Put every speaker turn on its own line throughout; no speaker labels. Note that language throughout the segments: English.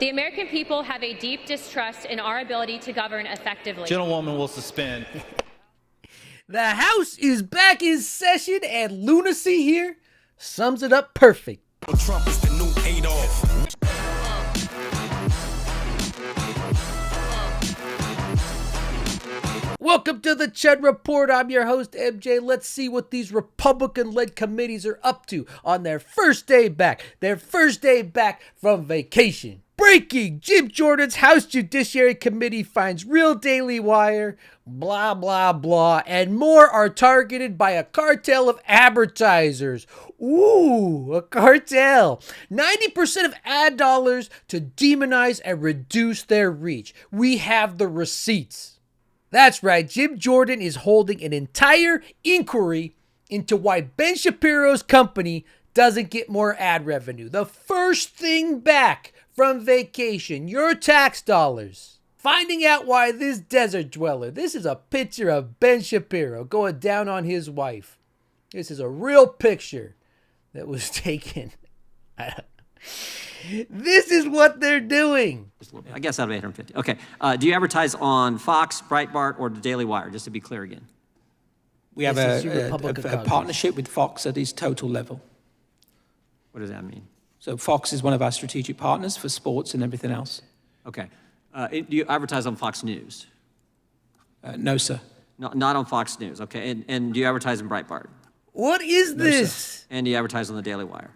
The American people have a deep distrust in our ability to govern effectively.
Gentlewoman will suspend.
The House is back in session, and lunacy here sums it up perfect.
Trump is the new Adolf.
Welcome to the Chud Report. I'm your host, MJ. Let's see what these Republican-led committees are up to on their first day back. Their first day back from vacation. Breaking! Jim Jordan's House Judiciary Committee finds real Daily Wire, blah, blah, blah, and more are targeted by a cartel of advertisers. Ooh, a cartel. 90% of ad dollars to demonize and reduce their reach. We have the receipts. That's right, Jim Jordan is holding an entire inquiry into why Ben Shapiro's company doesn't get more ad revenue. The first thing back from vacation, your tax dollars. Finding out why this desert dweller, this is a picture of Ben Shapiro going down on his wife. This is a real picture that was taken. This is what they're doing.
I guess out of 850. Okay. Do you advertise on Fox, Breitbart, or the Daily Wire? Just to be clear again.
We have a partnership with Fox at its total level.
What does that mean?
So Fox is one of our strategic partners for sports and everything else.
Okay. Do you advertise on Fox News?
No, sir.
No, not on Fox News. Okay. And do you advertise on Breitbart?
What is this?
Sir.
And do you advertise on the Daily Wire?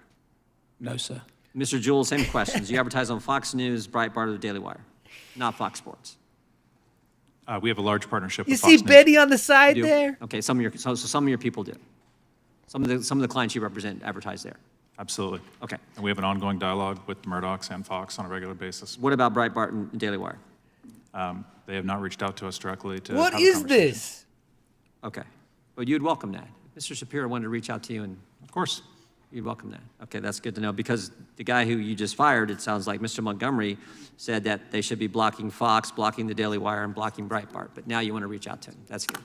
No, sir.
Mr. Jewell, same questions. Do you advertise on Fox News, Breitbart, or the Daily Wire? Not Fox Sports.
We have a large partnership
You
with
see
Fox News.
Betty on the side there?
Okay, some of your people do. Some of the clients you represent advertise there.
Absolutely.
Okay.
And we have an ongoing dialogue with Murdoch's and Fox on a regular basis.
What about Breitbart and Daily Wire?
They have not reached out to us directly to
What
have a
is
conversation.
this?
Okay. Well, you'd welcome that. Mr. Shapiro wanted to reach out to you, and
Of course.
you'd welcome that. Okay, that's good to know, because the guy who you just fired, it sounds like Mr. Montgomery, said that they should be blocking Fox, blocking the Daily Wire, and blocking Breitbart. But now you want to reach out to him. That's good.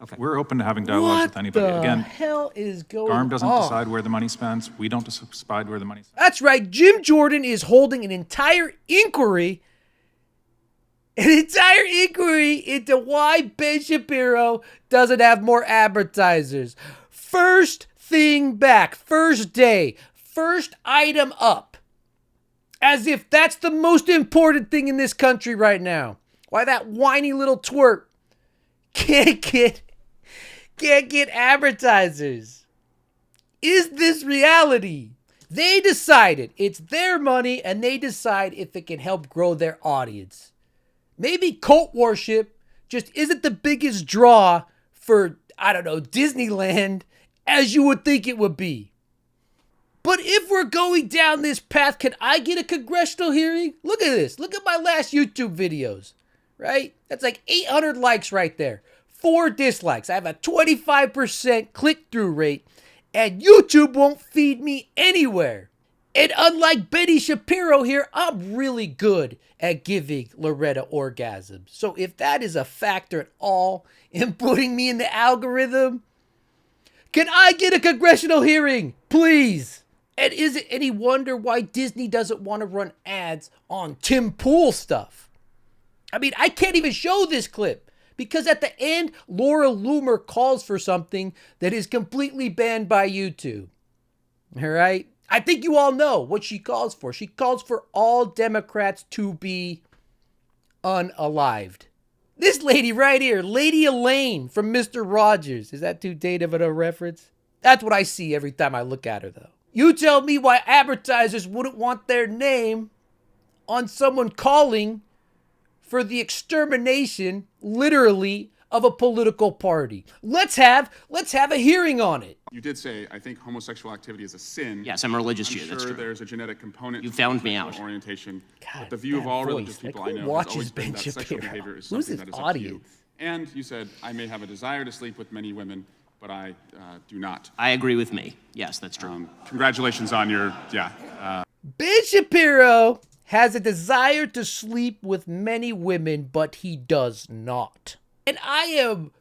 Okay.
We're open to having dialogues with anybody.
What the
Again,
hell is going
GARM doesn't
on?
decide where the money spends. We don't decide where the money spends.
That's right. Jim Jordan is holding an entire inquiry into why Ben Shapiro doesn't have more advertisers. First thing back, first day, first item up. As if that's the most important thing in this country right now. Why that whiny little twerp can't get advertisers. Is this reality? They decided it's their money, and they decide if it can help grow their audience. Maybe cult worship just isn't the biggest draw for, I don't know, Disneyland as you would think it would be. But if we're going down this path, can I get a congressional hearing? Look at this. Look at my last YouTube videos, right? That's like 800 likes right there. 4 dislikes. I have a 25% click-through rate, and YouTube won't feed me anywhere. And unlike Betty Shapiro here, I'm really good at giving Loretta orgasms. So if that is a factor at all in putting me in the algorithm, can I get a congressional hearing, please? And is it any wonder why Disney doesn't want to run ads on Tim Pool stuff? I mean, I can't even show this clip because at the end, Lara Loomer calls for something that is completely banned by YouTube. All right? I think you all know what she calls for. She calls for all Democrats to be unalived. This lady right here, Lady Elaine from Mr. Rogers. Is that too dated of a reference? That's what I see every time I look at her, though. You tell me why advertisers wouldn't want their name on someone calling for the extermination, literally, of a political party. Let's have a hearing on it.
You did say, I think homosexual activity is a sin.
Yes, I'm a religious
I'm
Jew,
sure
that's true.
There's a genetic component.
You
to
found me
sexual
out.
Orientation.
God,
But the view of all
that
religious
voice.
people
Like,
I
who
know has
watches
always been
Ben
that sexual
Shapiro?
behavior is
Who's
something
this
that is up to
audience?
you. And you said, I may have a desire to sleep with many women, but I do not.
I agree with me. Yes, that's true.
Congratulations on your,
Ben Shapiro has a desire to sleep with many women, but he does not. And I am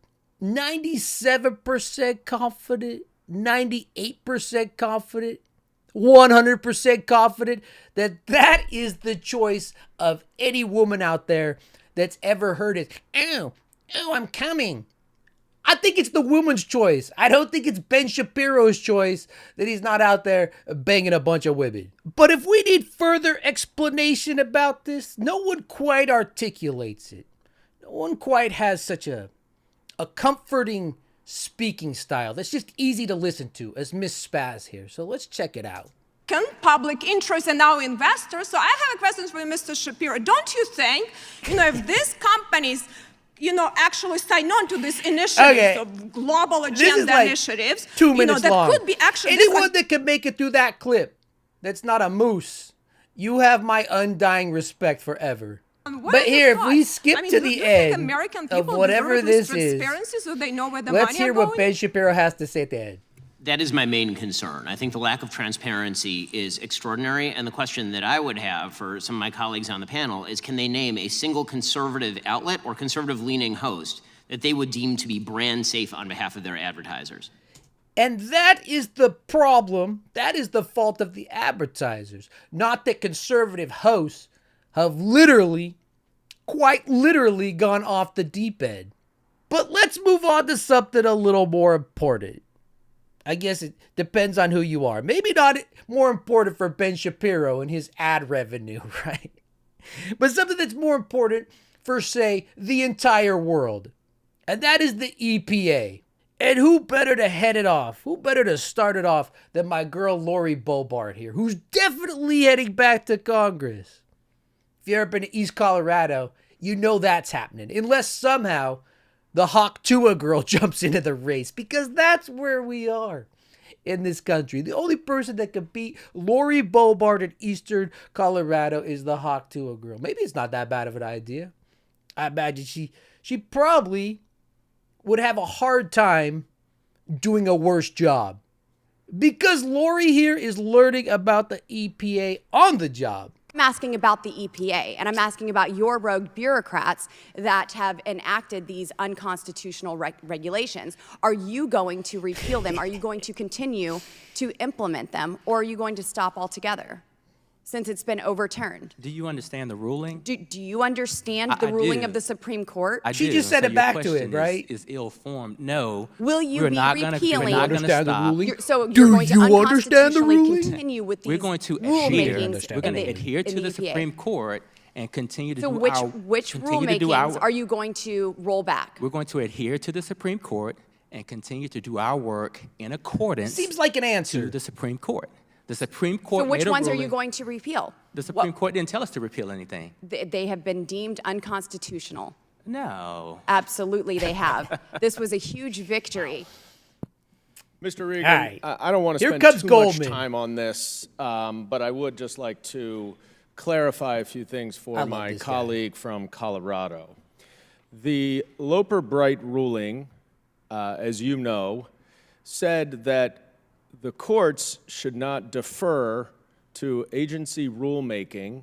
97% confident, 98% confident, 100% confident that that is the choice of any woman out there that's ever heard it. Oh, I'm coming. I think it's the woman's choice. I don't think it's Ben Shapiro's choice that he's not out there banging a bunch of women. But if we need further explanation about this, no one quite articulates it. No one quite has such a comforting speaking style that's just easy to listen to as Miss Spaz here. So let's check it out.
Public interest and now investors. So I have a question for Mr. Shapiro. Don't you think, if these companies actually sign on to this initiative, of global agenda initiatives,
2 minutes
that
long.
could be actually
anyone that can make it through that clip that's not a moose, you have my undying respect forever. But here, if we skip to the end of whatever this is,
so they know where the
let's
money
hear
are
what
going?
Ben Shapiro has to say at the end.
That is my main concern. I think the lack of transparency is extraordinary, and the question that I would have for some of my colleagues on the panel is, can they name a single conservative outlet or conservative-leaning host that they would deem to be brand safe on behalf of their advertisers?
And that is the problem. That is the fault of the advertisers. Not that conservative hosts have quite literally gone off the deep end. But let's move on to something a little more important. I guess it depends on who you are. Maybe not more important for Ben Shapiro and his ad revenue, right? But something that's more important for, say, the entire world. And that is the EPA. And who better to head it off? Who better to start it off than my girl Lorrie Boebert here, who's definitely heading back to Congress. If you've ever been to East Colorado, you know that's happening. Unless somehow the Hawk Tuah girl jumps into the race, because that's where we are in this country. The only person that can beat Lorrie Boebert in Eastern Colorado is the Hawk Tuah girl. Maybe it's not that bad of an idea. I imagine she probably would have a hard time doing a worse job, because Lorrie here is learning about the EPA on the job.
I'm asking about the EPA, and I'm asking about your rogue bureaucrats that have enacted these unconstitutional regulations. Are you going to repeal them? Are you going to continue to implement them, or are you going to stop altogether since it's been overturned?
Do you understand the ruling?
Do you understand the ruling of the Supreme Court?
She just said it back to it, right?
Is ill-formed. No.
Will you
we're
be
not
repealing?
We're not going to stop.
So
Do
you're going to
you understand the
unconstitutionally
ruling?
continue with these
We're going to
rulemakings
We're going to adhere to the
EPA.
Supreme Court and continue to
So
do
which rulemakings are you going to roll back?
We're going to adhere to the Supreme Court and continue to do our work in accordance.
Seems like an answer.
To the Supreme Court. The Supreme Court.
So which
made a
ones are
ruling.
you going to repeal?
The Supreme Court didn't tell us to repeal anything.
They have been deemed unconstitutional.
No.
Absolutely, they have. This was a huge victory.
Mr. Regan,
right.
I don't want to
Here
spend
comes
too
Goldman.
much time on this, but I would just like to clarify a few things for my colleague from Colorado. The Loper-Bright ruling, as you know, said that the courts should not defer to agency rulemaking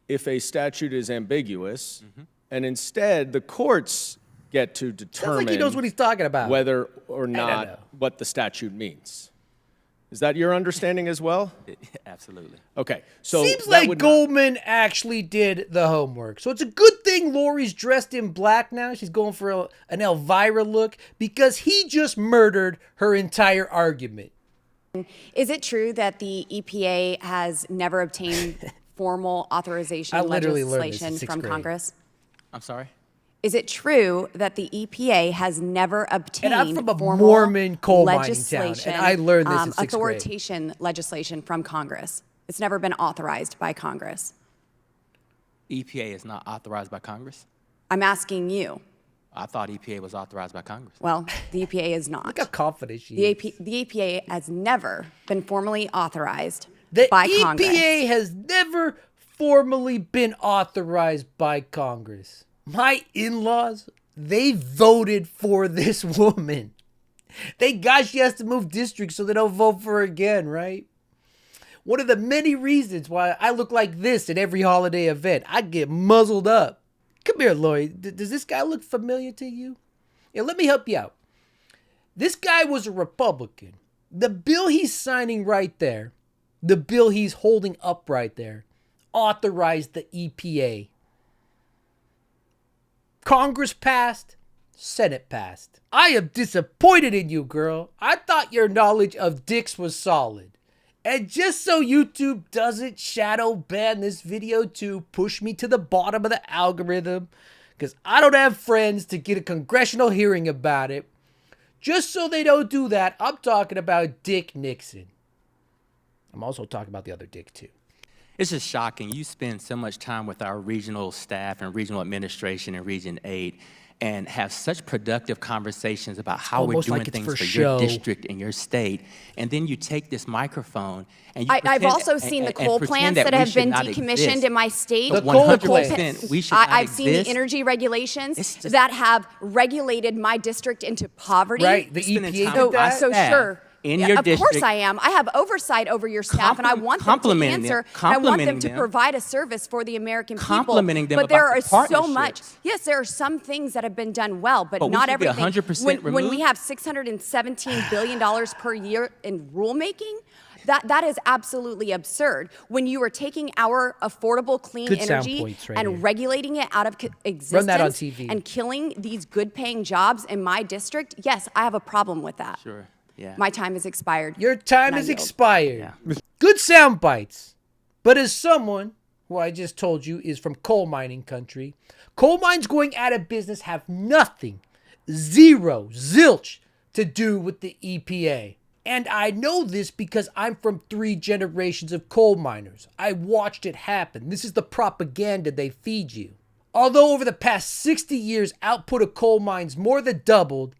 if a statute is ambiguous, and instead the courts get to determine
Sounds like he knows what he's talking about.
whether or not what the statute means. Is that your understanding as well?
Absolutely.
Okay. So
seems
that
like
would
Goldman actually did the homework. So it's a good thing Lorrie's dressed in black now. She's going for an Elvira look, because he just murdered her entire argument.
Is it true that the EPA has never obtained formal authorization legislation from Congress?
I'm sorry?
Is it true that the EPA has never obtained
And I'm from a
formal
Mormon coal mining town,
legislation,
and I learned this in sixth grade.
authoritation legislation from Congress? It's never been authorized by Congress.
EPA is not authorized by Congress?
I'm asking you.
I thought EPA was authorized by Congress.
Well, the EPA is not.
Look how confident she is.
The EPA has never been formally authorized
The
by
EPA
Congress.
has never formally been authorized by Congress. My in-laws, they voted for this woman. Thank God she has to move districts so they don't vote for her again, right? One of the many reasons why I look like this at every holiday event. I get muzzled up. Come here, Lorrie. Does this guy look familiar to you? Yeah, let me help you out. This guy was a Republican. The bill he's signing right there The bill he's holding up right there authorized the EPA. Congress passed, Senate passed. I am disappointed in you, girl. I thought your knowledge of dicks was solid. And just so YouTube doesn't shadow ban this video to push me to the bottom of the algorithm, because I don't have friends to get a congressional hearing about it, just so they don't do that, I'm talking about Dick Nixon. I'm also talking about the other dick, too.
It's just shocking. You spend so much time with our regional staff and regional administration in Region 8 and have such productive conversations about how we're doing things for your district and your state. And then you take this microphone and you
I've also seen the coal plants that have been decommissioned in my state.
The 100% we should not
I've seen the energy regulations that have regulated my district into poverty.
Right, the EPA did that?
So sure.
In your
of
district,
course I am. I have oversight over your staff, and I want them to answer. I want them to provide a service for the American people.
Complimenting them
but there are
about the
so much. Yes, there are some things that have been done well, but
we
not
should be
everything.
100%
When we have $617 billion per year in rulemaking, that is absolutely absurd. When you are taking our affordable, clean energy and regulating it out of existence,
run that on TV.
And killing these good-paying jobs in my district, yes, I have a problem with that.
Sure. Yeah.
My time has expired.
Your time has expired. Yeah. Good sound bites. But as someone who I just told you is from coal mining country, coal mines going out of business have nothing, zero, zilch to do with the EPA. And I know this because I'm from 3 generations of coal miners. I watched it happen. This is the propaganda they feed you. Although over the past 60 years, output of coal mines more than doubled,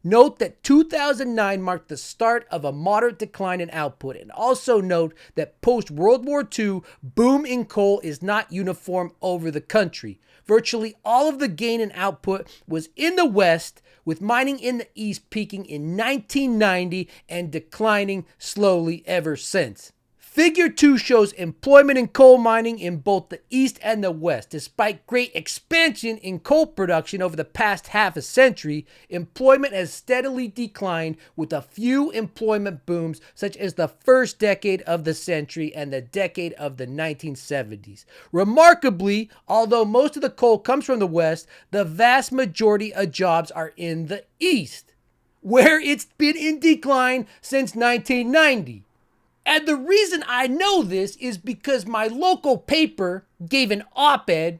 note that 2009 marked the start of a moderate decline in output, and also note that post-World War II, boom in coal is not uniform over the country. Virtually all of the gain in output was in the West, with mining in the East peaking in 1990 and declining slowly ever since. Figure 2 shows employment in coal mining in both the East and the West. Despite great expansion in coal production over the past half a century, employment has steadily declined, with a few employment booms such as the first decade of the century and the decade of the 1970s. Remarkably, although most of the coal comes from the West, the vast majority of jobs are in the East, where it's been in decline since 1990. And the reason I know this is because my local paper gave an op-ed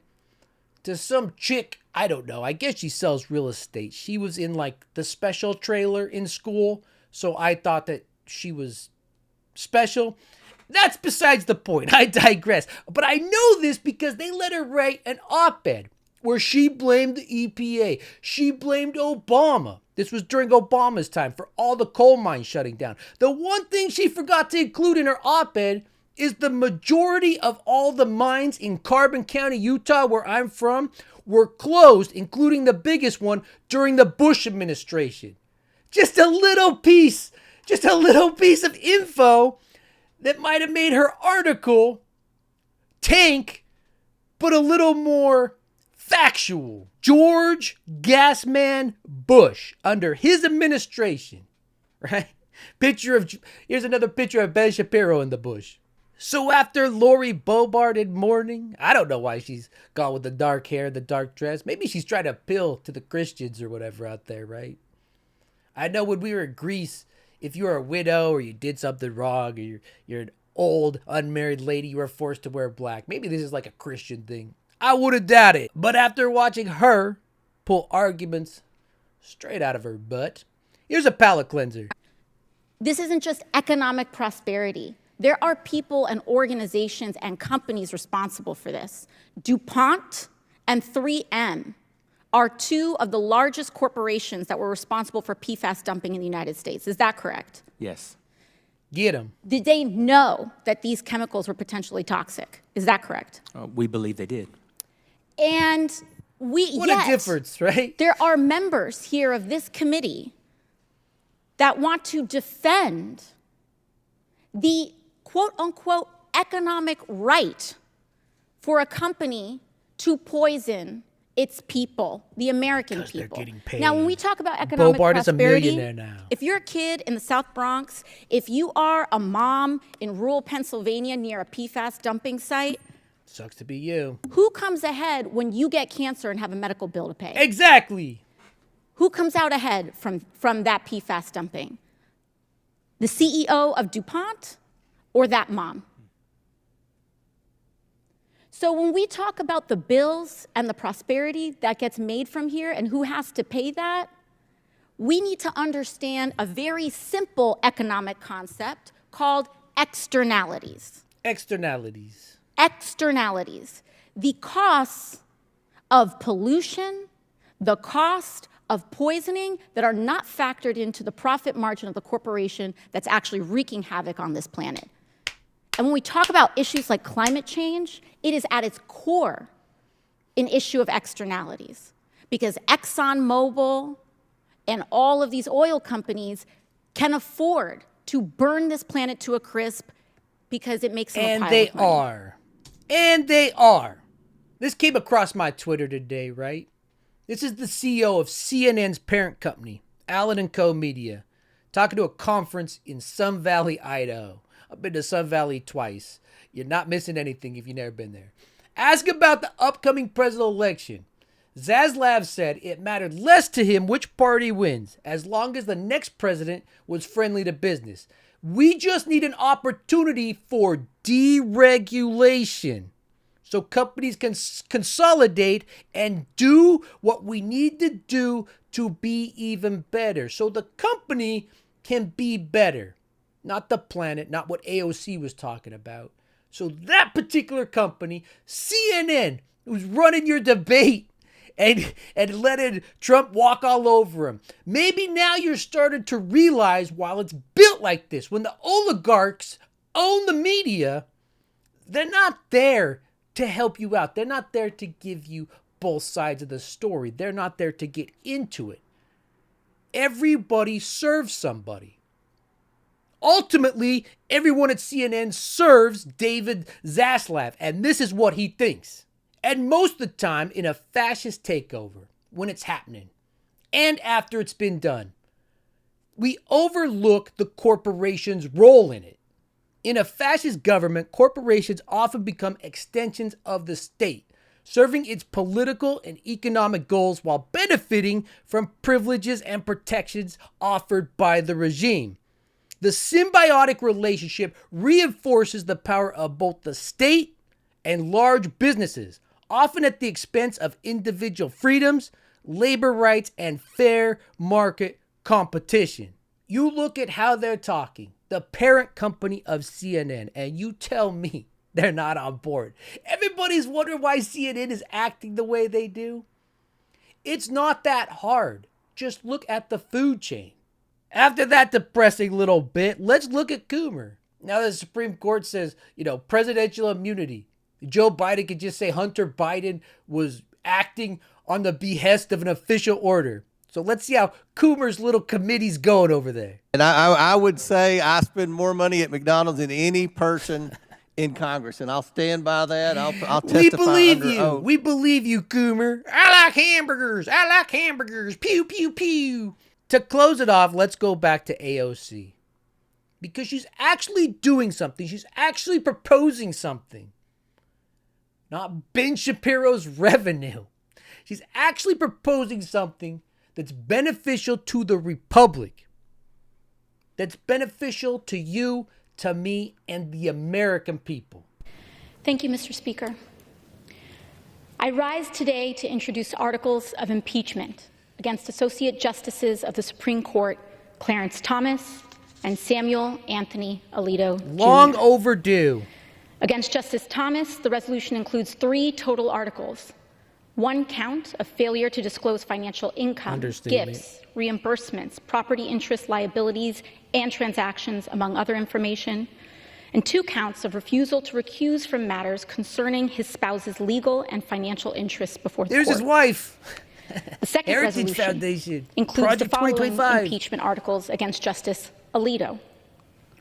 to some chick, I don't know, I guess she sells real estate. She was in like the special trailer in school, so I thought that she was special. That's besides the point, I digress. But I know this because they let her write an op-ed where she blamed the EPA. She blamed Obama. This was during Obama's time for all the coal mines shutting down. The one thing she forgot to include in her op-ed is the majority of all the mines in Carbon County, Utah, where I'm from, were closed, including the biggest one during the Bush administration. Just a little piece of info that might have made her article tank, but a little more factual. George Gasman Bush, under his administration, right? Here's another picture of Ben Shapiro in the bush. So after Lorrie Boebert in mourning, I don't know why she's gone with the dark hair, the dark dress. Maybe she's trying to appeal to the Christians or whatever out there, right? I know when we were in Greece, if you were a widow or you did something wrong, or you're an old unmarried lady, you were forced to wear black. Maybe this is like a Christian thing. I wouldn't doubt it. But after watching her pull arguments straight out of her butt, here's a palate cleanser.
This isn't just economic prosperity. There are people and organizations and companies responsible for this. DuPont and 3M are 2 of the largest corporations that were responsible for PFAS dumping in the United States. Is that correct?
Yes.
Get them.
Did they know that these chemicals were potentially toxic? Is that correct?
We believe they did.
And
what a difference, right?
There are members here of this committee that want to defend the quote-unquote economic right for a company to poison its people, the American people.
Getting paid.
Now, when we talk about economic
Boebert is a
prosperity,
millionaire now.
if you're a kid in the South Bronx, if you are a mom in rural Pennsylvania near a PFAS dumping site,
sucks to be you.
Who comes ahead when you get cancer and have a medical bill to pay?
Exactly.
Who comes out ahead from that PFAS dumping? The CEO of DuPont or that mom? So when we talk about the bills and the prosperity that gets made from here and who has to pay that, we need to understand a very simple economic concept called externalities.
Externalities.
Externalities. The costs of pollution, the cost of poisoning that are not factored into the profit margin of the corporation that's actually wreaking havoc on this planet. And when we talk about issues like climate change, it is at its core an issue of externalities. Because ExxonMobil and all of these oil companies can afford to burn this planet to a crisp because it makes them a pile of money.
And they are. This came across my Twitter today, right? This is the CEO of CNN's parent company, Allen & Co. Media, talking to a conference in Sun Valley, Idaho. I've been to Sun Valley twice. You're not missing anything if you've never been there. Ask about the upcoming presidential election. Zaslav said it mattered less to him which party wins, as long as the next president was friendly to business. We just need an opportunity for deregulation, so companies can consolidate and do what we need to do to be even better. So the company can be better, not the planet, not what AOC was talking about. So that particular company, CNN, who's running your debate and letting Trump walk all over him. Maybe now you're starting to realize while it's built like this, when the oligarchs own the media, they're not there to help you out. They're not there to give you both sides of the story. They're not there to get into it. Everybody serves somebody. Ultimately, everyone at CNN serves David Zaslav, and this is what he thinks. And most of the time in a fascist takeover, when it's happening, and after it's been done, we overlook the corporation's role in it. In a fascist government, corporations often become extensions of the state, serving its political and economic goals while benefiting from privileges and protections offered by the regime. The symbiotic relationship reinforces the power of both the state and large businesses, often at the expense of individual freedoms, labor rights, and fair market competition. You look at how they're talking, the parent company of CNN, and you tell me they're not on board. Everybody's wondering why CNN is acting the way they do. It's not that hard. Just look at the food chain. After that depressing little bit, let's look at Coomer. Now the Supreme Court says, presidential immunity. Joe Biden could just say Hunter Biden was acting on the behest of an official order. So let's see how Coomer's little committee's going over there.
And I would say I spend more money at McDonald's than any person in Congress, and I'll stand by that. I'll testify.
We believe
under
you.
oath.
We believe you, Coomer. I like hamburgers. I like hamburgers. Pew, pew, pew. To close it off, let's go back to AOC. Because she's actually doing something. She's actually proposing something. Not Ben Shapiro's revenue. She's actually proposing something that's beneficial to the Republic. That's beneficial to you, to me, and the American people.
Thank you, Mr. Speaker. I rise today to introduce articles of impeachment against Associate Justices of the Supreme Court, Clarence Thomas and Samuel Anthony Alito Jr.
Long overdue.
Against Justice Thomas, the resolution includes 3 total articles. 1 count of failure to disclose financial income, gifts, reimbursements, property interest liabilities, and transactions, among other information. And 2 counts of refusal to recuse from matters concerning his spouse's legal and financial interests before the court.
There's his wife.
The second
Heritage
resolution
Foundation.
includes
Project
the following
2025.
impeachment articles against Justice Alito.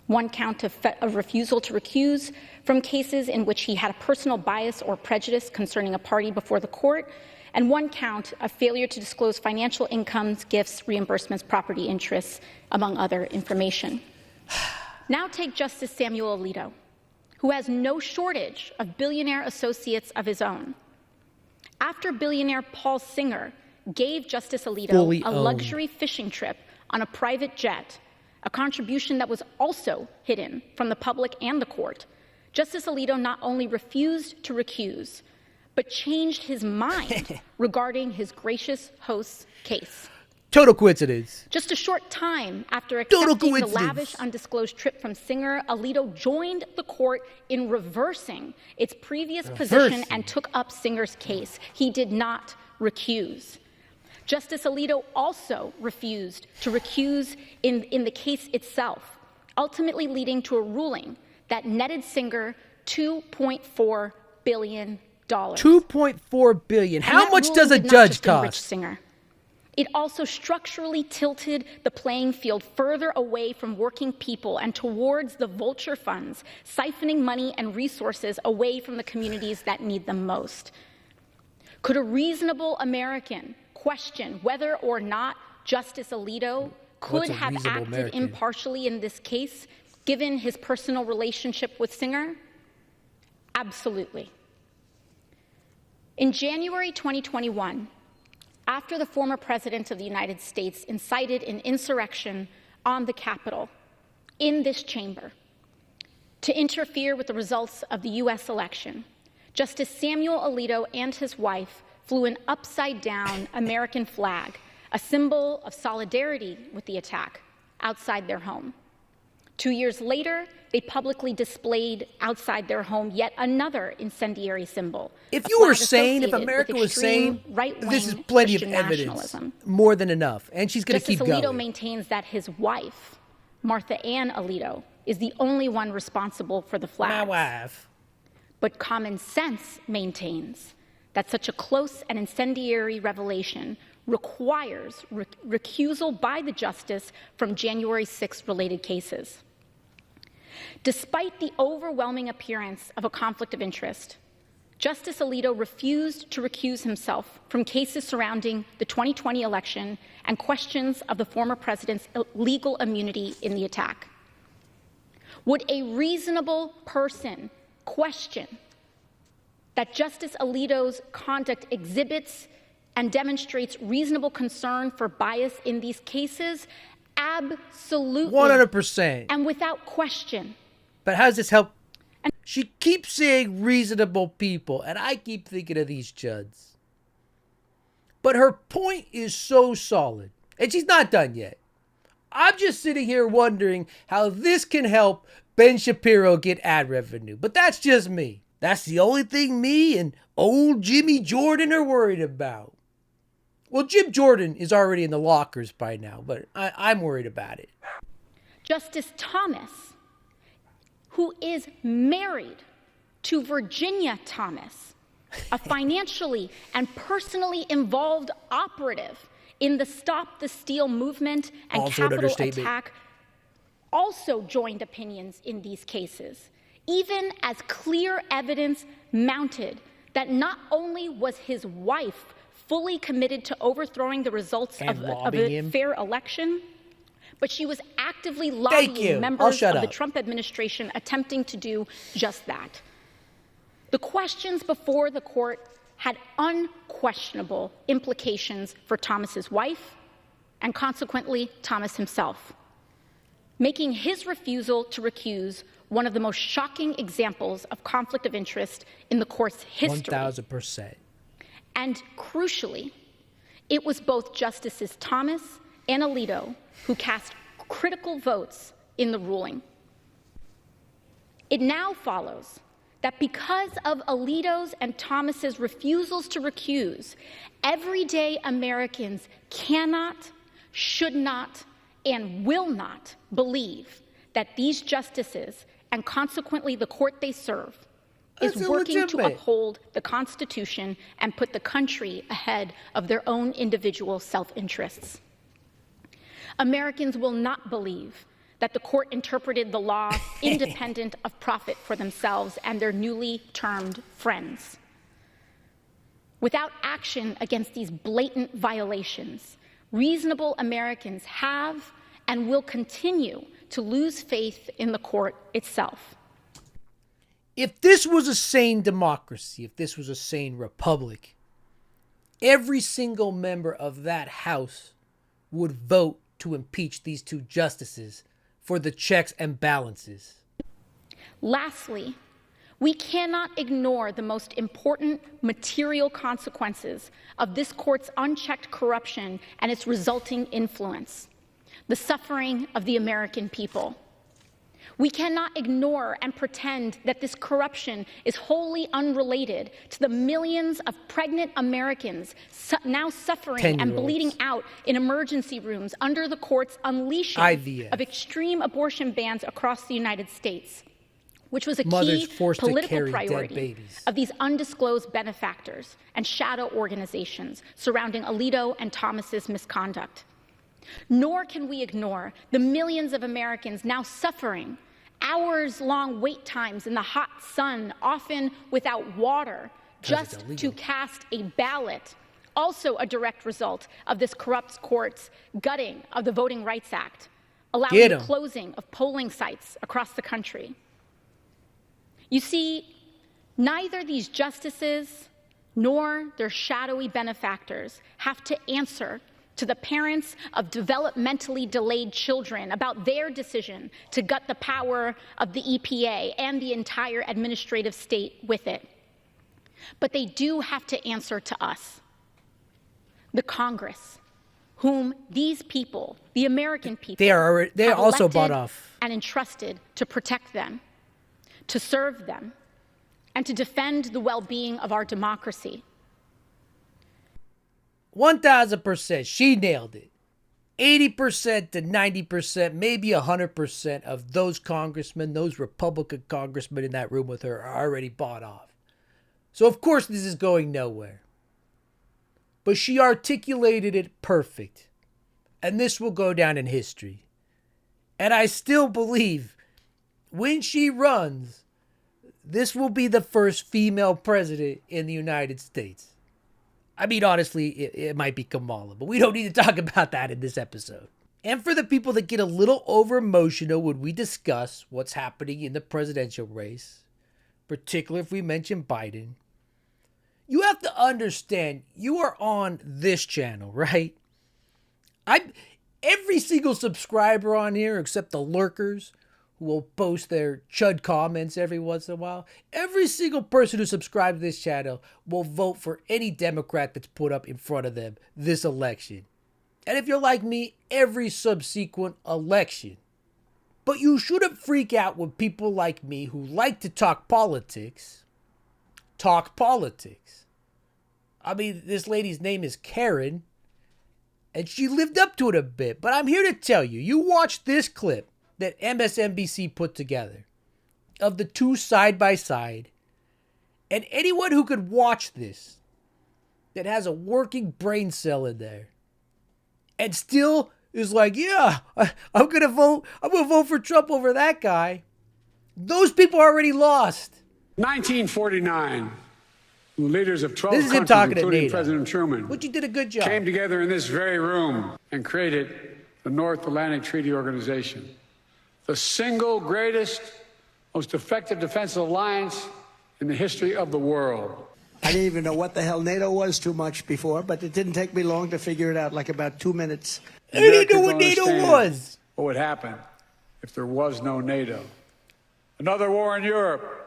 one count of refusal to recuse from cases in which he had a personal bias or prejudice concerning a party before the court, and one count of failure to disclose financial incomes, gifts, reimbursements, property interests, among other information. Now take Justice Samuel Alito, who has no shortage of billionaire associates of his own. After billionaire Paul Singer gave Justice Alito a luxury fishing trip on a private jet, a contribution that was also hidden from the public and the court, Justice Alito not only refused to recuse, but changed his mind regarding his gracious host's case.
Total coincidence.
Just a short time after accepting the lavish, undisclosed trip from Singer, Alito joined the court in reversing its previous position and took up Singer's case. He did not recuse. Justice Alito also refused to recuse in the case itself, ultimately leading to a ruling that netted Singer $2.4 billion.
$2.4 billion. How much does a judge cost?
Singer. It also structurally tilted the playing field further away from working people and towards the vulture funds, siphoning money and resources away from the communities that need them most. Could a reasonable American question whether or not Justice Alito could have acted impartially in this case, given his personal relationship with Singer? Absolutely. In January 2021, after the former President of the United States incited an insurrection on the Capitol in this chamber to interfere with the results of the U.S. election, Justice Samuel Alito and his wife flew an upside-down American flag, a symbol of solidarity with the attack, outside their home. 2 years later, they publicly displayed outside their home yet another incendiary symbol.
If you were sane, if America was sane, this is plenty of evidence, more than enough, and she's going to keep going.
Justice Alito maintains that his wife, Martha Ann Alito, is the only one responsible for the flags.
My wife.
But common sense maintains that such a close and incendiary revelation requires recusal by the justice from January 6 related cases. Despite the overwhelming appearance of a conflict of interest, Justice Alito refused to recuse himself from cases surrounding the 2020 election and questions of the former president's legal immunity in the attack. Would a reasonable person question that Justice Alito's conduct exhibits and demonstrates reasonable concern for bias in these cases? Absolutely.
100%.
And without question.
But how does this help? She keeps saying reasonable people, and I keep thinking of these chuds. But her point is so solid, and she's not done yet. I'm just sitting here wondering how this can help Ben Shapiro get ad revenue. But that's just me. That's the only thing me and old Jimmy Jordan are worried about. Well, Jim Jordan is already in the lockers by now, but I'm worried about it.
Justice Thomas, who is married to Virginia Thomas, a financially and personally involved operative in the Stop the Steal movement and
Also
Capitol attack, also joined opinions in these cases, even as clear evidence mounted that not only was his wife fully committed to overthrowing the results of a fair election, but she was actively lobbying members of the Trump administration attempting to do just that. The questions before the court had unquestionable implications for Thomas's wife and consequently Thomas himself, making his refusal to recuse one of the most shocking examples of conflict of interest in the court's history.
1,000%.
And crucially, it was both Justices Thomas and Alito who cast critical votes in the ruling. It now follows that because of Alito's and Thomas's refusals to recuse, everyday Americans cannot, should not, and will not believe that these justices, and consequently the court they serve, is working to uphold the Constitution and put the country ahead of their own individual self-interests. Americans will not believe that the court interpreted the law independent of profit for themselves and their newly termed friends. Without action against these blatant violations, reasonable Americans have and will continue to lose faith in the court itself.
If this was a sane democracy, if this was a sane republic, every single member of that House would vote to impeach these two justices for the checks and balances.
Lastly, we cannot ignore the most important material consequences of this court's unchecked corruption and its resulting influence: the suffering of the American people. We cannot ignore and pretend that this corruption is wholly unrelated to the millions of pregnant Americans now suffering and bleeding out in emergency rooms under the court's unleashing
IVF.
Of extreme abortion bans across the United States, which was a key political priority of these undisclosed benefactors and shadow organizations surrounding Alito and Thomas's misconduct. Nor can we ignore the millions of Americans now suffering hours-long wait times in the hot sun, often without water, just to cast a ballot, also a direct result of this corrupt court's gutting of the Voting Rights Act, allowing the closing of polling sites across the country. You see, neither these justices nor their shadowy benefactors have to answer to the parents of developmentally delayed children about their decision to gut the power of the EPA and the entire administrative state with it. But they do have to answer to us, the Congress, whom these people, the American people,
they are also bought off
and entrusted to protect them, to serve them, and to defend the well-being of our democracy.
1,000%. She nailed it. 80% to 90%, maybe 100% of those congressmen, those Republican congressmen in that room with her are already bought off. So, of course, this is going nowhere. But she articulated it perfect. And this will go down in history. And I still believe when she runs, this will be the first female president in the United States. I mean, honestly, it might be Kamala, but we don't need to talk about that in this episode. And for the people that get a little over-emotional when we discuss what's happening in the presidential race, particularly if we mention Biden, you have to understand you are on this channel, right? Every single subscriber on here, except the lurkers, who will post their Chud comments every once in a while. Every single person who subscribes to this channel will vote for any Democrat that's put up in front of them this election. And if you're like me, every subsequent election. But you shouldn't freak out when people like me who like to talk politics. I mean, this lady's name is Karen, and she lived up to it a bit. But I'm here to tell you, you watch this clip that MSNBC put together of the two side by side, and anyone who could watch this that has a working brain cell in there and still is like, yeah, I'm gonna vote for Trump over that guy. Those people already lost.
1949, leaders of 12
this is him
countries,
talking
including
to NATO.
President Truman,
but you did a good job,
came together in this very room and created the North Atlantic Treaty Organization, the single greatest, most effective defensive alliance in the history of the world.
I didn't even know what the hell NATO was too much before, but it didn't take me long to figure it out, like about 2 minutes.
I didn't know what NATO was.
What would happen if there was no NATO? Another war in Europe.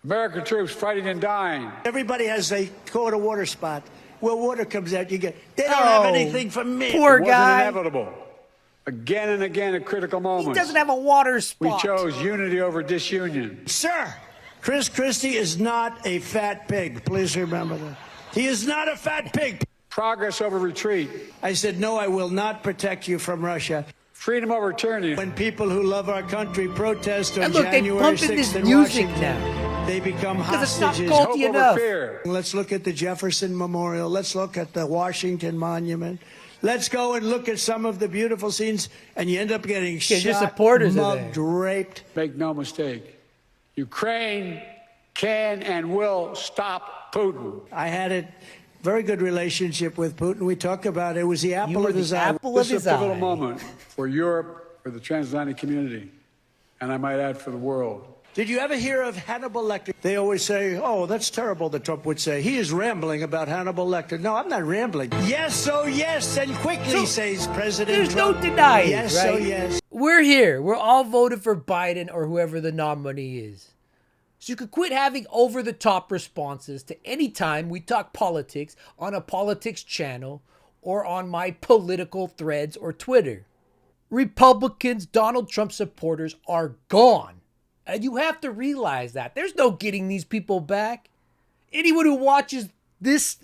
American troops fighting and dying.
Everybody has a caught a water spot. Where water comes out, you get, they don't have anything for me.
Poor
it
guy.
wasn't inevitable. Again and again at critical moments.
He doesn't have a water spot.
We chose unity over disunion.
Sir, Chris Christie is not a fat pig. Please remember that. He is not a fat pig.
Progress over retreat.
I said, no, I will not protect you from Russia.
Freedom over tyranny.
When people who love our country protest on
and look,
January 6th
this
in
music
Washington,
now.
they become
because
hostages.
it's not culty enough.
Let's look at the Jefferson Memorial. Let's look at the Washington Monument. Let's go and look at some of the beautiful scenes, and you end up getting shot,
your supporters
mugged, raped.
Make no mistake, Ukraine can and will stop Putin.
I had a very good relationship with Putin. We talk about it. It was the apple of his eye.
This is a pivotal moment for Europe, for the transatlantic community, and I might add for the world.
Did you ever hear of Hannibal Lecter? They always say, oh, that's terrible, that Trump would say. He is rambling about Hannibal Lecter. No, I'm not rambling. Yes, oh yes, and quickly, says President
There's
Trump.
no denying,
yes,
right?
oh yes.
We're here. We're all voted for Biden or whoever the nominee is. So you could quit having over-the-top responses to any time we talk politics on a politics channel or on my political threads or Twitter. Republicans, Donald Trump supporters are gone. And you have to realize that. There's no getting these people back. Anyone who watches this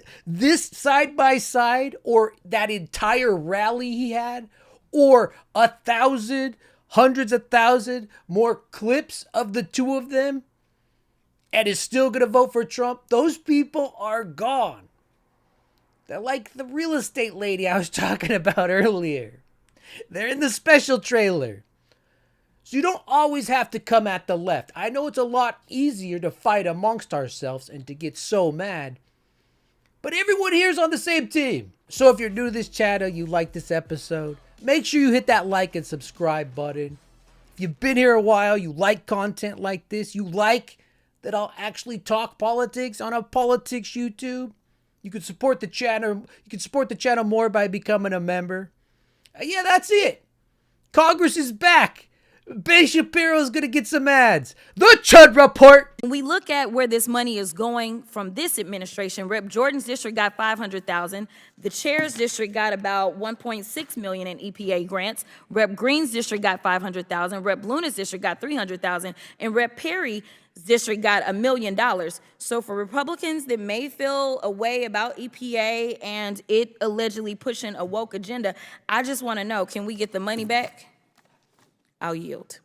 side by side or that entire rally he had or 1,000, hundreds of thousands more clips of the two of them and is still going to vote for Trump, those people are gone. They're like the real estate lady I was talking about earlier. They're in the special trailer. So you don't always have to come at the left. I know it's a lot easier to fight amongst ourselves and to get so mad. But everyone here is on the same team. So if you're new to this channel, you like this episode, make sure you hit that like and subscribe button. If you've been here a while, you like content like this, you like that I'll actually talk politics on a politics YouTube, you can support the channel. You can support the channel more by becoming a member. Yeah, that's it. Congress is back. Ben Shapiro is going to get some ads. The Chud Report.
When we look at where this money is going from this administration, Rep. Jordan's district got $500,000. The chair's district got about $1.6 million in EPA grants. Rep. Green's district got $500,000. Rep. Luna's district got $300,000. And Rep. Perry's district got $1 million. So for Republicans that may feel a way about EPA and it allegedly pushing a woke agenda, I just want to know, can we get the money back? I'll yield.